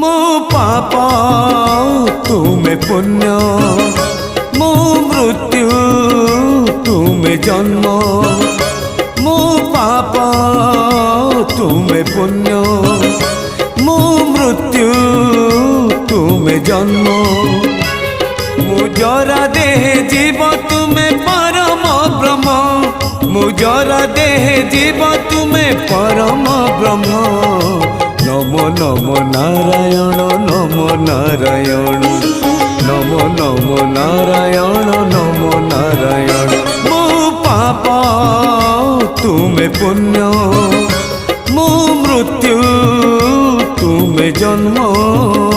मो पाप तुमे पुण्य मो मृत्यु तुमे जन्म मो पाप तुमे पुण्य मो मृत्यु तुमे जन्म मुजरा देह जीव तुमे परम ब्रह्म मुजरा देह जीव तुमे परम ब्रह्म नमो नमो नारायण नमो नारायण नमो नमो नारायण नमो नारायण मो पाप तुमे पुण्य मो मृत्यु तुमे जन्म।